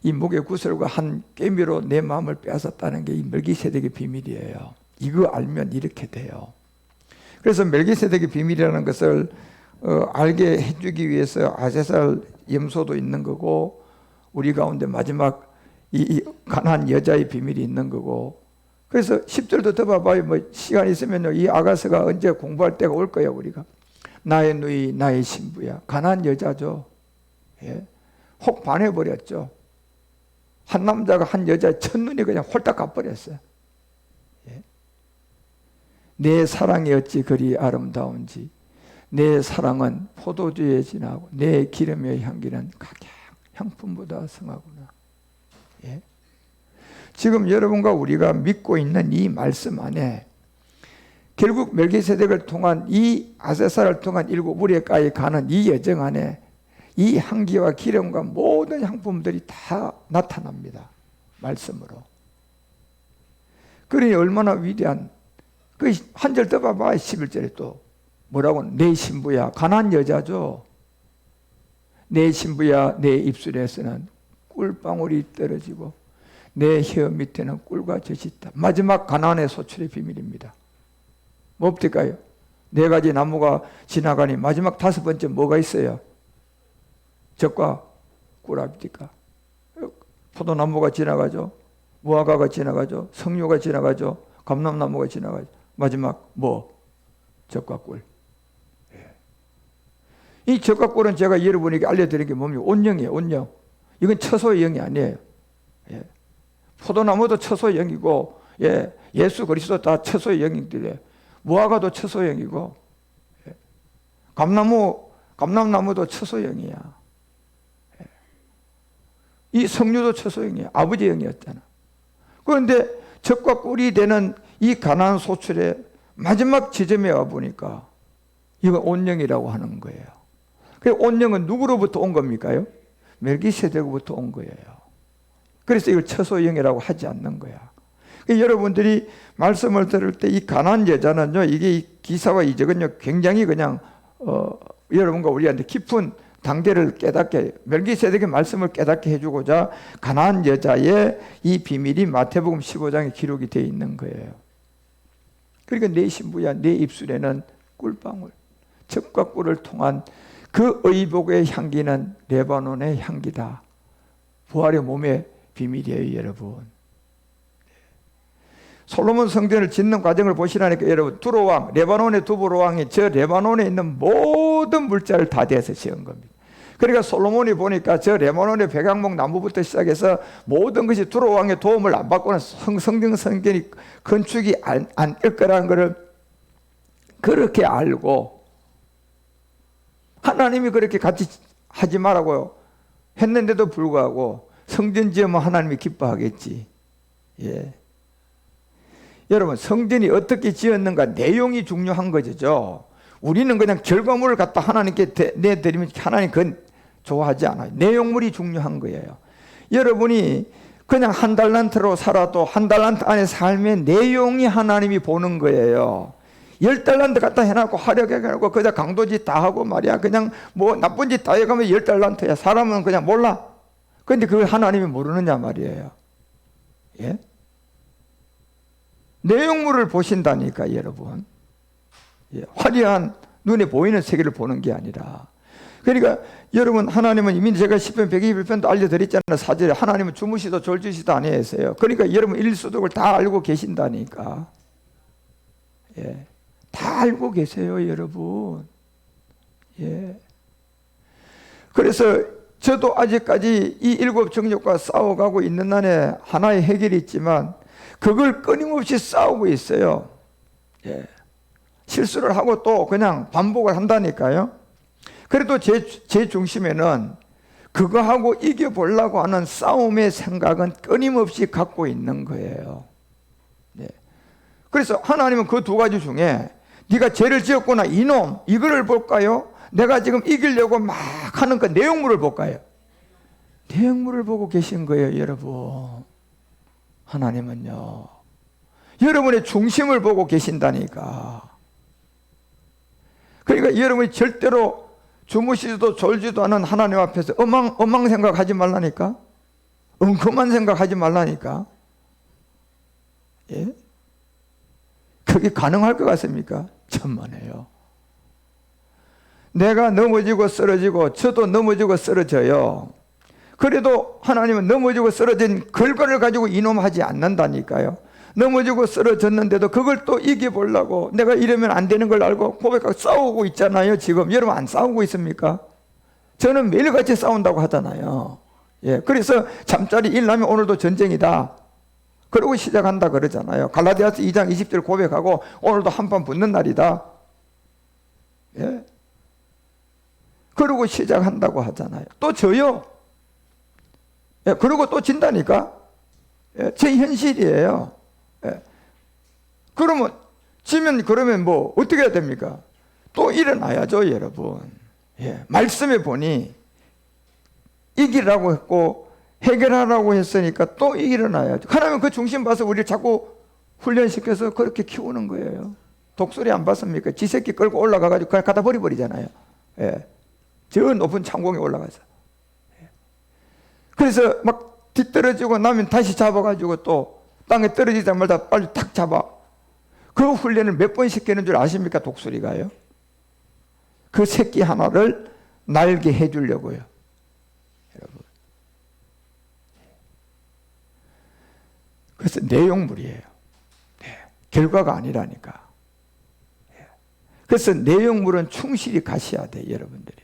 이 목에 구슬과 한 꿰미로 내 마음을 빼앗았다는 게 이 멜기세덱의 비밀이에요. 이거 알면 이렇게 돼요. 그래서 멜기세덱의 비밀이라는 것을 알게 해주기 위해서 아세살 염소도 있는 거고 우리 가운데 마지막 이 가난한 여자의 비밀이 있는 거고. 그래서 10절도 더 봐봐요. 뭐 시간 있으면요 이 아가서가 언제 공부할 때가 올 거예요. 우리가 나의 누이 나의 신부야. 가난한 여자죠. 예. 혹 반해버렸죠. 한 남자가 한 여자의 첫눈이 그냥 홀딱 가버렸어요. 예. 내 사랑이 어찌 그리 아름다운지 내 사랑은 포도주에 진하고 내 기름의 향기는 각양 향품보다 성하구나. 예. 지금 여러분과 우리가 믿고 있는 이 말씀 안에 결국 멜기세덱을 통한 이 아세사를 통한 7 우리에까지 가는 이 여정 안에 이 향기와 기름과 모든 향품들이 다 나타납니다. 말씀으로. 그러니 얼마나 위대한 그 한 절 더 봐봐. 11절에 또 뭐라고 내 신부야. 가난한 여자죠. 내 신부야 내 입술에서는 꿀방울이 떨어지고 내 혀 밑에는 꿀과 젖이 있다. 마지막 가난의 소출의 비밀입니다. 뭡니까요? 4가지 나무가 지나가니 마지막 5번째 뭐가 있어요? 젖과 꿀합니까? 포도나무가 지나가죠. 무화과가 지나가죠. 석류가 지나가죠. 감람나무가 지나가죠. 마지막 뭐? 젖과 꿀. 예. 이 젖과 꿀은 제가 여러분에게 알려드린 게 뭡니까? 온영이에요. 온영. 이건 처소의 영이 아니에요. 예. 포도나무도 처소의 영이고 예. 예수 그리스도 다 처소의 영인들이에요. 무화과도 처소의 영이고 예. 감람나무도 처소의 영이야. 예. 이 석류도 처소의 영이야. 아버지의 영이었잖아. 그런데 젖과 꿀이 되는 이 가난한 소출의 마지막 지점에 와보니까 이거 온영이라고 하는 거예요. 그 온영은 누구로부터 온 겁니까요? 멜기세덱으로부터 온 거예요. 그래서 이걸 처소영이라고 하지 않는 거야. 여러분들이 말씀을 들을 때 이 가난한 여자는요, 이게 이 기사와 이적은요, 굉장히 그냥 여러분과 우리한테 깊은 단계를 깨닫게, 멜기세덱의 말씀을 깨닫게 해주고자 가난한 여자의 이 비밀이 마태복음 15장에 기록이 되어 있는 거예요. 그러니까 내 신부야, 내 입술에는 꿀방울, 젖과 꿀을 통한 그 의복의 향기는 레바논의 향기다. 부활의 몸의 비밀이에요, 여러분. 솔로몬 성전을 짓는 과정을 보시라니까 여러분, 두로왕, 레바논의 두로왕이 저 레바논에 있는 모든 물자를 다 대서 지은 겁니다. 그러니까 솔로몬이 보니까 저 레바논의 백향목 나무부터 시작해서 모든 것이 두로왕의 도움을 안 받고는 성전이 건축이 안 될 거라는 것을 그렇게 알고 하나님이 그렇게 같이 하지 말라고요 했는데도 불구하고 성전 지으면 하나님이 기뻐하겠지. 예. 여러분, 성전이 어떻게 지었는가 내용이 중요한 거죠. 우리는 그냥 결과물을 갖다 하나님께 내드리면 하나님 그건 좋아하지 않아요. 내용물이 중요한 거예요. 여러분이 그냥 한 달란트로 살아도 한 달란트 안에 삶의 내용이 하나님이 보는 거예요. 10달란트 갖다 해놓고 화려하게 그자 강도짓 다 하고 말이야. 그냥 뭐 나쁜 짓 다 해가면 10달란트야. 사람은 그냥 몰라. 근데 그걸 하나님이 모르느냐 말이에요. 예? 내용물을 보신다니까 여러분. 예, 화려한 눈에 보이는 세계를 보는 게 아니라. 그러니까 여러분, 하나님은 이미 제가 10편 121편도 알려드렸잖아요. 4절에 하나님은 주무시도 졸지시도 아니하세요. 그러니까 여러분 일수독을 다 알고 계신다니까. 예, 다 알고 계세요, 여러분. 예. 그래서 저도 아직까지 이 7 정욕과 싸워가고 있는 한에 하나의 해결이 있지만 그걸 끊임없이 싸우고 있어요. 예. 실수를 하고 또 그냥 반복을 한다니까요. 그래도 제 중심에는 그거하고 이겨보려고 하는 싸움의 생각은 끊임없이 갖고 있는 거예요. 예. 그래서 하나님은 그 두 가지 중에 네가 죄를 지었구나 이놈, 이거를 볼까요? 내가 지금 이기려고 막 하는 그 내용물을 볼까요? 내용물을 보고 계신 거예요, 여러분. 하나님은요, 여러분의 중심을 보고 계신다니까. 그러니까 여러분이 절대로 주무시지도 졸지도 않은 하나님 앞에서 엉망 생각하지 말라니까. 엉큼한 생각하지 말라니까. 예? 그게 가능할 것 같습니까? 천만에요. 내가 넘어지고 쓰러지고 저도 넘어지고 쓰러져요. 그래도 하나님은 넘어지고 쓰러진 결과를 가지고 이놈하지 않는다니까요. 넘어지고 쓰러졌는데도 그걸 또 이겨보려고 내가 이러면 안 되는 걸 알고 고백하고 싸우고 있잖아요. 지금 여러분 안 싸우고 있습니까? 저는 매일같이 싸운다고 하잖아요. 예, 그래서 잠자리 일나면 오늘도 전쟁이다 그러고 시작한다 그러잖아요. 갈라디아서 2장 20절 고백하고 오늘도 한판 붙는 날이다. 예, 그러고 시작한다고 하잖아요. 또 져요. 예, 그러고 또 진다니까. 예, 제 현실이에요. 예. 그러면 지면 그러면 뭐 어떻게 해야 됩니까? 또 일어나야죠, 여러분. 예, 말씀에 보니 이기라고 했고 해결하라고 했으니까 또 일어나야죠. 하나님은 그 중심 봐서 우리를 자꾸 훈련시켜서 그렇게 키우는 거예요. 독수리 안 봤습니까? 지 새끼 끌고 올라가가지고 그냥 갖다 버리잖아요. 예, 저 높은 창공에 올라가서. 예. 그래서 막 뒤떨어지고 나면 다시 잡아가지고 또 땅에 떨어지자마자 빨리 탁 잡아. 그 훈련을 몇 번 시키는 줄 아십니까? 독수리가요. 그 새끼 하나를 날게 해주려고요. 여러분. 그래서 내용물이에요. 네. 결과가 아니라니까. 네. 그래서 내용물은 충실히 가셔야 돼, 여러분들이.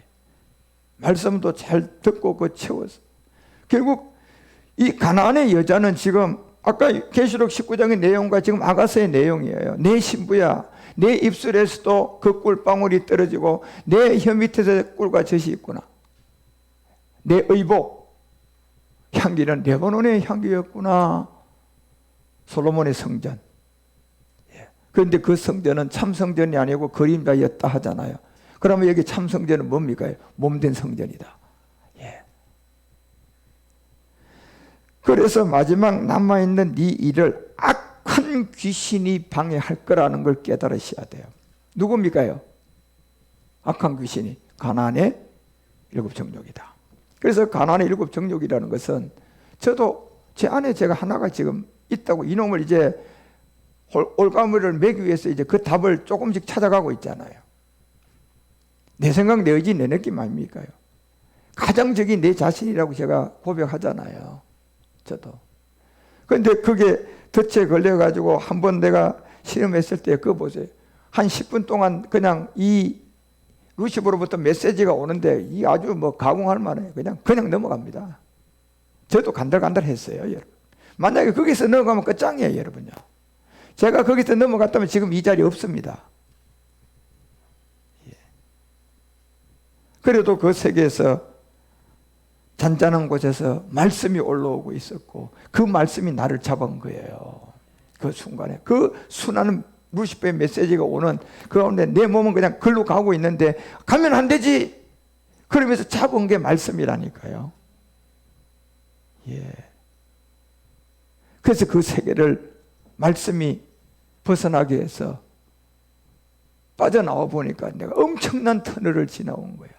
말씀도 잘 듣고 그 채워서. 결국 이 가나안의 여자는 지금 아까 계시록 19장의 내용과 지금 아가서의 내용이에요. 내 신부야, 내 입술에서도 그 꿀방울이 떨어지고 내 혀 밑에서 꿀과 젖이 있구나. 내 의복 향기는 레바논의 향기였구나. 솔로몬의 성전. 그런데 그 성전은 참 성전이 아니고 그림자였다 하잖아요. 그러면 여기 참 성전은 뭡니까? 몸된 성전이다. 예. 그래서 마지막 남아있는 이 일을 악한 귀신이 방해할 거라는 걸 깨달으셔야 돼요. 누굽니까요? 악한 귀신이 가나안의 7 정욕이다. 그래서 가나안의 7 정욕이라는 것은 저도 제 안에 제가 하나가 지금 있다고, 이놈을 이제 올가미를 매기 위해서 이제 그 답을 조금씩 찾아가고 있잖아요. 내 생각, 내 의지, 내 느낌 아닙니까요? 가장적인 내 자신이라고 제가 고백하잖아요. 저도. 그런데 그게 덫에 걸려가지고 한번 내가 실험했을 때 그거 보세요. 한 10분 동안 그냥 이 루시브로부터 메시지가 오는데 이 아주 뭐 가공할 만해. 그냥 넘어갑니다. 저도 간달간달했어요, 여러분. 만약에 거기서 넘어가면 끝장이에요, 여러분요. 제가 거기서 넘어갔다면 지금 이 자리에 없습니다. 예. 그래도 그 세계에서 잔잔한 곳에서 말씀이 올라오고 있었고 그 말씀이 나를 잡은 거예요. 그 순간에 그 수많은 루시퍼의 메시지가 오는 그 가운데 내 몸은 그냥 글로 가고 있는데 가면 안 되지! 그러면서 잡은 게 말씀이라니까요. 예. 그래서 그 세계를 말씀이 벗어나게 해서 빠져나와 보니까 내가 엄청난 터널을 지나온 거야.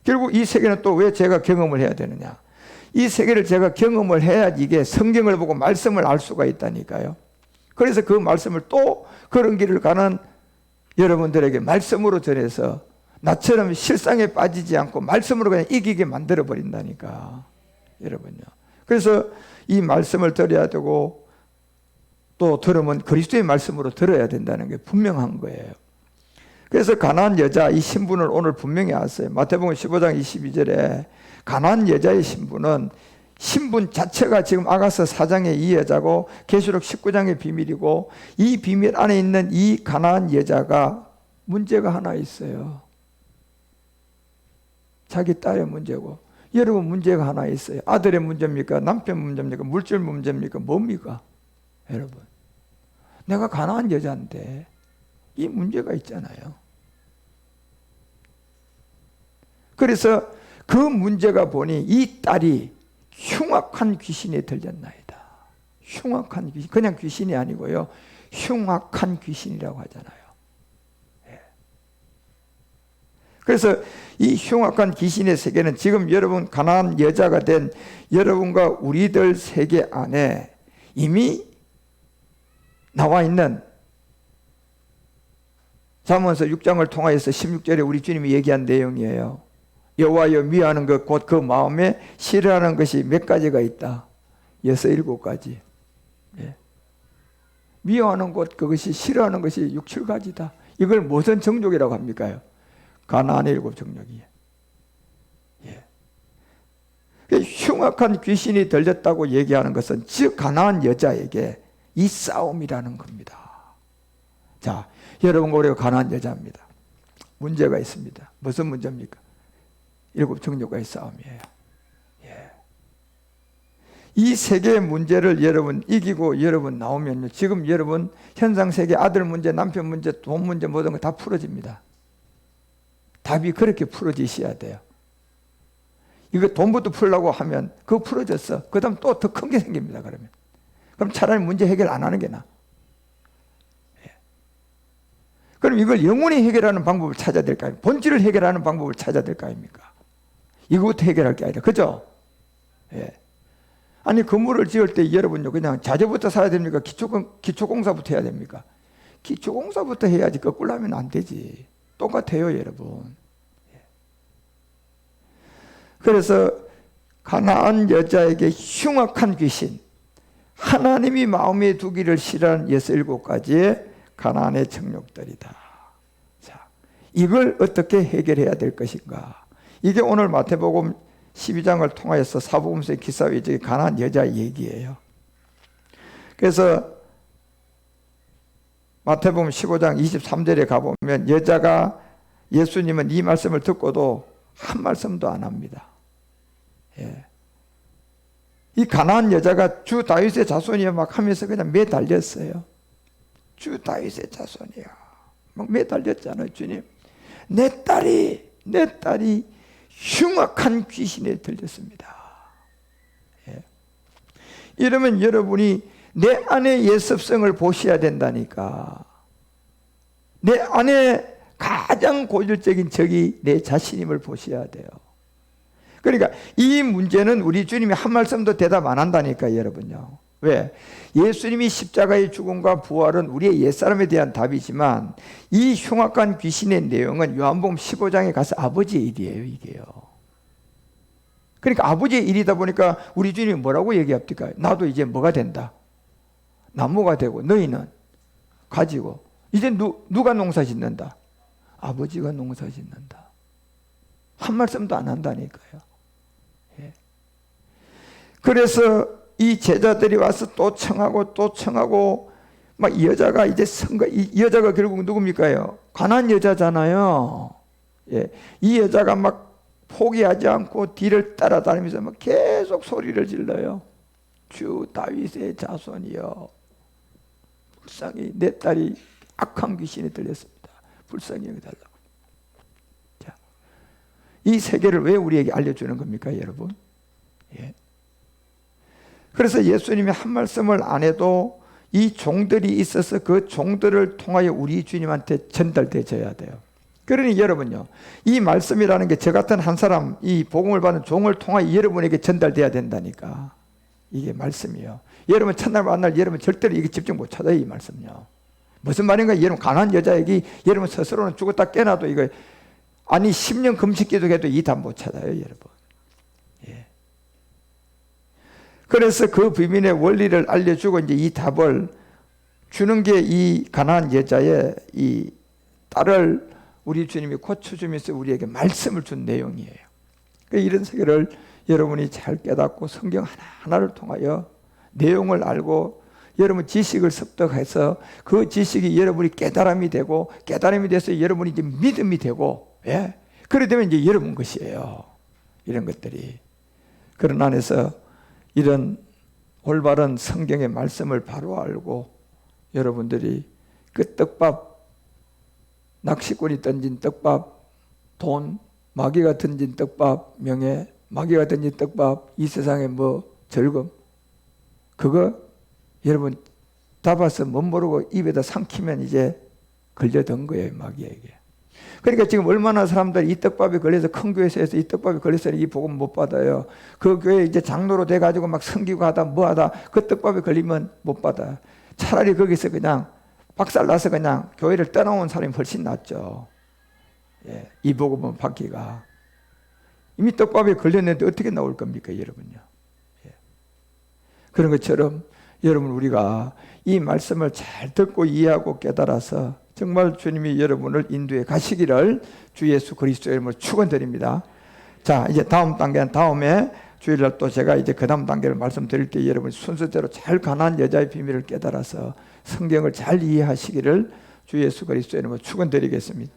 결국 이 세계는 또 왜 제가 경험을 해야 되느냐? 이 세계를 제가 경험을 해야 이게 성경을 보고 말씀을 알 수가 있다니까요. 그래서 그 말씀을 또 그런 길을 가는 여러분들에게 말씀으로 전해서 나처럼 실상에 빠지지 않고 말씀으로 그냥 이기게 만들어 버린다니까. 여러분요. 그래서 이 말씀을 들어야 되고 또 들으면 그리스도의 말씀으로 들어야 된다는 게 분명한 거예요. 그래서 가나안 여자 이 신분을 오늘 분명히 알았어요. 마태복음 15장 22절에 가나안 여자의 신분은 신분 자체가 지금 아가서 4장의 이 여자고 계시록 19장의 비밀이고 이 비밀 안에 있는 이 가나안 여자가 문제가 하나 있어요. 자기 딸의 문제고 여러분 문제가 하나 있어요. 아들의 문제입니까? 남편 문제입니까? 물질 문제입니까? 뭡니까? 여러분 내가 가나안 여자인데 이 문제가 있잖아요. 그래서 그 문제가 보니 이 딸이 흉악한 귀신에 들렸나이다. 흉악한 귀신, 그냥 귀신이 아니고요. 흉악한 귀신이라고 하잖아요. 예. 그래서 이 흉악한 귀신의 세계는 지금 여러분 가나안 여자가 된 여러분과 우리들 세계 안에 이미 나와 있는 잠언서 6장을 통하여서 16절에 우리 주님이 얘기한 내용이에요. 여호와여 미워하는 것 곧 그 마음에 싫어하는 것이 몇 가지가 있다. 6, 7가지. 예. 미워하는 것 그것이 싫어하는 것이 6, 7가지다. 이걸 무슨 정욕이라고 합니까? 가나안의 7 정욕이에요. 예. 흉악한 귀신이 들렸다고 얘기하는 것은 즉 가나안 여자에게 이 싸움이라는 겁니다. 자, 여러분과 우리가 가나안 여자입니다. 문제가 있습니다. 무슨 문제입니까? 7 정욕과의 싸움이에요. 예. 이 세계의 문제를 여러분 이기고 여러분 나오면요. 지금 여러분 현상 세계 아들 문제, 남편 문제, 돈 문제 모든 거 다 풀어집니다. 답이 그렇게 풀어지셔야 돼요. 이거 돈부터 풀려고 하면 그거 풀어졌어. 그 다음 또 더 큰 게 생깁니다. 그럼 차라리 문제 해결 안 하는 게 나아. 예. 그럼 이걸 영원히 해결하는 방법을 찾아야 될까요? 본질을 해결하는 방법을 찾아야 될 거 아닙니까? 이거부터 해결할 게 아니라, 그죠? 예. 아니, 건물을 지을 때 여러분요, 그냥 자재부터 사야 됩니까? 기초공사부터 해야 됩니까? 기초공사부터 해야지, 거꾸로 하면 안 되지. 똑같아요, 여러분. 예. 그래서, 가나안 여자에게 흉악한 귀신, 하나님이 마음에 두기를 싫어하는 67가지의 가나안의 정욕들이다. 자, 이걸 어떻게 해결해야 될 것인가? 이게 오늘 마태복음 12장을 통하여서 사복음서의 기사회적인 가나안 여자 얘기예요. 그래서 마태복음 15장 23절에 가보면 여자가 예수님은 이 말씀을 듣고도 한 말씀도 안 합니다. 예. 이 가나안 여자가 주 다윗의 자손이야 막 하면서 그냥 매달렸어요. 주 다윗의 자손이야 막 매달렸잖아요. 주님 내 딸이 흉악한 귀신에 들렸습니다. 예. 이러면 여러분이 내 안의 예습성을 보셔야 된다니까. 내 안에 가장 고질적인 적이 내 자신임을 보셔야 돼요. 그러니까 이 문제는 우리 주님이 한 말씀도 대답 안 한다니까 여러분요. 왜? 예수님이 십자가의 죽음과 부활은 우리의 옛사람에 대한 답이지만 이 흉악한 귀신의 내용은 요한복음 15장에 가서 아버지의 일이에요. 이게요. 그러니까 아버지의 일이다 보니까 우리 주님이 뭐라고 얘기합니까? 나도 이제 뭐가 된다? 나무가 되고 너희는 가지고 이제 누가 농사 짓는다? 아버지가 농사 짓는다. 한 말씀도 안 한다니까요. 예. 그래서 이 제자들이 와서 또 청하고 막 여자가 이제 이 여자가 결국 누굽니까요? 가난한 여자잖아요. 예. 이 여자가 막 포기하지 않고 뒤를 따라다니면서 막 계속 소리를 질러요. 주 다윗의 자손이여, 불쌍히 내 딸이 악한 귀신에 들렸습니다. 불쌍히 여기달라고. 자, 이 세계를 왜 우리에게 알려주는 겁니까, 여러분? 예. 그래서 예수님이 한 말씀을 안 해도 이 종들이 있어서 그 종들을 통하여 우리 주님한테 전달되어야 돼요. 그러니 여러분요, 이 말씀이라는 게 저 같은 한 사람, 이 복음을 받는 종을 통하여 여러분에게 전달돼야 된다니까. 이게 말씀이요. 여러분 첫날 만날 여러분 절대로 이게 집중 못 찾아요. 이 말씀요. 무슨 말인가? 여러분 가난한 여자에게 여러분 스스로는 죽었다 깨나도 이거 아니 10년 금식 기도해도 이 답 못 찾아요, 여러분. 예. 그래서 그 비밀의 원리를 알려주고 이제 이 답을 주는 게 이 가난한 여자의 이 딸을 우리 주님이 고쳐주면서 우리에게 말씀을 준 내용이에요. 이런 세계를 여러분이 잘 깨닫고 성경 하나하나를 통하여 내용을 알고 여러분 지식을 습득해서 그 지식이 여러분이 깨달음이 되고 깨달음이 돼서 여러분이 이제 믿음이 되고, 예? 그래 되면 이제 여러분 것이에요. 이런 것들이. 그런 안에서 이런 올바른 성경의 말씀을 바로 알고 여러분들이 그 떡밥, 낚시꾼이 던진 떡밥, 돈, 마귀가 던진 떡밥, 명예, 마귀가 던진 떡밥, 이 세상의 뭐 즐거움, 그거 여러분 잡아서 못 모르고 입에다 삼키면 이제 걸려든 거예요, 마귀에게. 그러니까 지금 얼마나 사람들이 이 떡밥에 걸려서 큰 교회에서 이 떡밥에 걸려서 이 복음 못 받아요. 그 교회 이제 장로로 돼가지고 막 섬기고 하다 뭐 하다 그 떡밥에 걸리면 못 받아요. 차라리 거기서 그냥 박살나서 그냥 교회를 떠나온 사람이 훨씬 낫죠. 예, 이 복음은 받기가. 이미 떡밥에 걸렸는데 어떻게 나올 겁니까, 여러분요? 예. 그런 것처럼 여러분 우리가 이 말씀을 잘 듣고 이해하고 깨달아서 정말 주님이 여러분을 인도해 가시기를 주 예수 그리스도의 이름으로 축원드립니다. 자, 이제 다음 단계는 다음에 주일날 또 제가 이제 그 다음 단계를 말씀드릴 때 여러분 순서대로 잘 가난한 여자의 비밀을 깨달아서 성경을 잘 이해하시기를 주 예수 그리스도의 이름으로 축원드리겠습니다.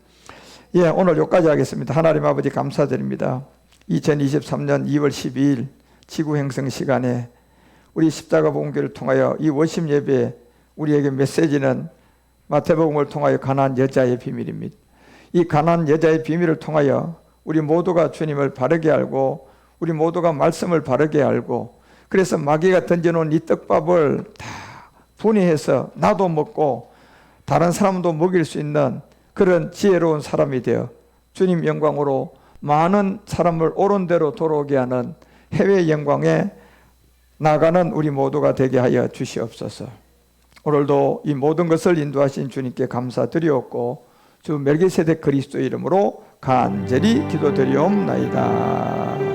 예, 오늘 여기까지 하겠습니다. 하나님 아버지 감사드립니다. 2023년 2월 12일 지구 행성 시간에 우리 십자가 복음교회를 통하여 이 워십 예배에 우리에게 메시지는 마태복음을 통하여 가난한 여자의 비밀입니다. 이 가난한 여자의 비밀을 통하여 우리 모두가 주님을 바르게 알고 우리 모두가 말씀을 바르게 알고 그래서 마귀가 던져놓은 이 떡밥을 다 분해해서 나도 먹고 다른 사람도 먹일 수 있는 그런 지혜로운 사람이 되어 주님 영광으로 많은 사람을 옳은 대로 돌아오게 하는 해외 영광에 나가는 우리 모두가 되게 하여 주시옵소서. 오늘도 이 모든 것을 인도하신 주님께 감사드리옵고 주 멜기세덱 그리스도의 이름으로 간절히 기도드리옵나이다.